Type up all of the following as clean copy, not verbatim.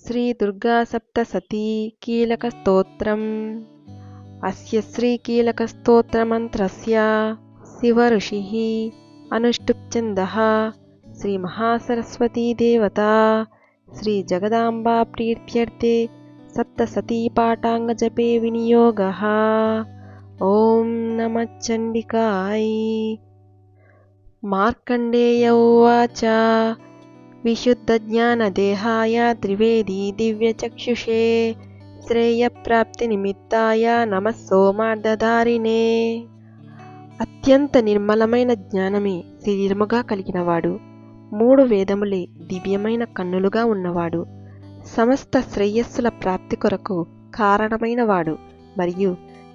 శ్రీ దుర్గా సప్తసతీ కీలక స్తోత్రం. అస్య శ్రీ కీలక స్తోత్ర మంత్రస్య శివ ఋషిః అనుష్టుప్ ఛందః శ్రీ మహాసరస్వతీ దేవత శ్రీ జగదాంబా ప్రీత్యర్థే సప్తసతీ పాఠాంగ జపే వినియోగః. ఓం నమః చండికాయ. మార్కండేయ ఉవాచ విశుద్ధజ్ఞానదేహాయ త్రివేదీ దివ్యచక్షుషే శ్రేయప్రాప్తినిమిత్తాయ నమః సోమార్ధధారిణే. అత్యంత నిర్మలమైన జ్ఞానమే శరీరముగా కలిగినవాడు, 3 వేదములే దివ్యమైన కన్నులుగా ఉన్నవాడు, సమస్త శ్రేయస్సుల ప్రాప్తి కొరకు కారణమైనవాడు మరియు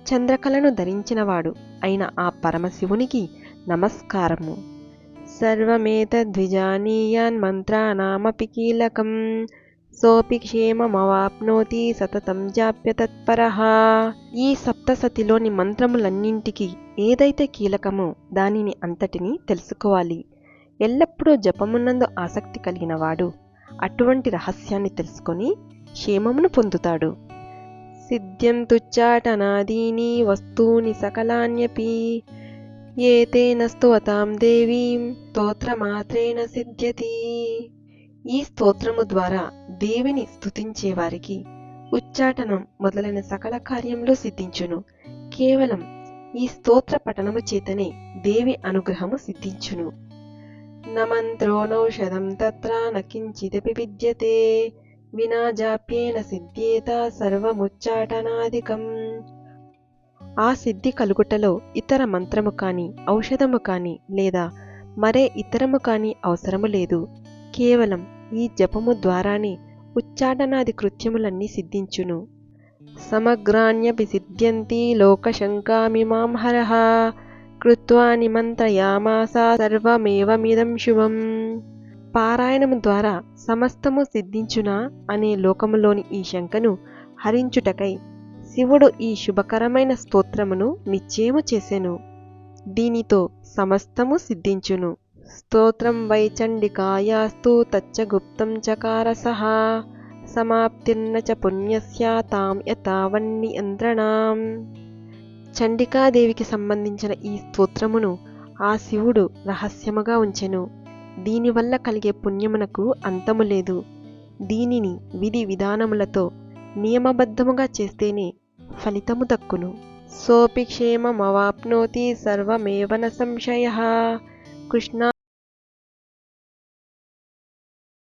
చంద్రకళను ధరించినవాడు అయిన ఆ పరమశివునికి నమస్కారము. సర్వమేతద్విజానీయాన్ మంత్రానామపి కీలకం సోపి క్షేమమవాప్నోతి సతతం జాప్య తత్పరః. ఈ సప్తసతిలోని మంత్రములన్నింటికి ఏదైతే కీలకమో దానిని అంతటినీ తెలుసుకోవాలి. ఎల్లప్పుడూ జపమునందు ఆసక్తి కలిగిన వాడు అటువంటి రహస్యాన్ని తెలుసుకొని క్షేమమును పొందుతాడు. సిద్ధ్యంతుచ్చాటనాదీని వస్తూని సకలాన్యపి ఏతేన స్తోతాం దేవీం స్తోత్రమాత్రేణ సిద్ధ్యతి. ఈ స్తోత్రము ద్వారా దేవిని స్తుతించే వారికి ఉచ్చాటనం మొదలైన సకల కార్యములు సిద్ధించును. కేవలం ఈ స్తోత్ర పఠనము చేతనే దేవి అనుగ్రహము సిద్ధించును. న మంత్రో నౌషధం తత్ర న కించిదపి విద్యతే వినా జాప్యేన సిద్ధ్యేత సర్వముచ్చాటనాదికం. ఆ సిద్ధి కలుగుటలో ఇతర మంత్రము కాని ఔషధము కాని లేదా మరే ఇతరము కాని అవసరము లేదు. కేవలం ఈ జపము ద్వారానే ఉచ్చాటనాది కృత్యములన్నీ సిద్ధించును. సమగ్రాణ్యపి సిద్ధ్యంతి లోకశంకామిమాం హరః కృత్వా నిమంత్రయామాస సర్వమేవమిదం శుభం. పారాయణము ద్వారా సమస్తము సిద్ధించునా అనే లోకములోని ఈ శంకను హరించుటకై శివుడు ఈ శుభకరమైన స్తోత్రమును నిశ్చయము చేసెను. దీనితో సమస్తము సిద్ధించును. స్తోత్రం వై చండికాయాస్తు తచ్చ గుప్తం చకారసః సమాప్తిర్న చ పుణ్యస్య తాం యతావన్నియంత్రణాం. చండికాదేవికి సంబంధించిన ఈ స్తోత్రమును ఆ శివుడు రహస్యముగా ఉంచెను. దీనివల్ల కలిగే పుణ్యమునకు అంతము లేదు. దీనిని విధి విధానములతో నియమబద్ధముగా చేస్తేనే ఫలితము దక్కును. సోపి క్షేమమవాప్నోతి సర్వమేవ న సంశయః కృష్ణా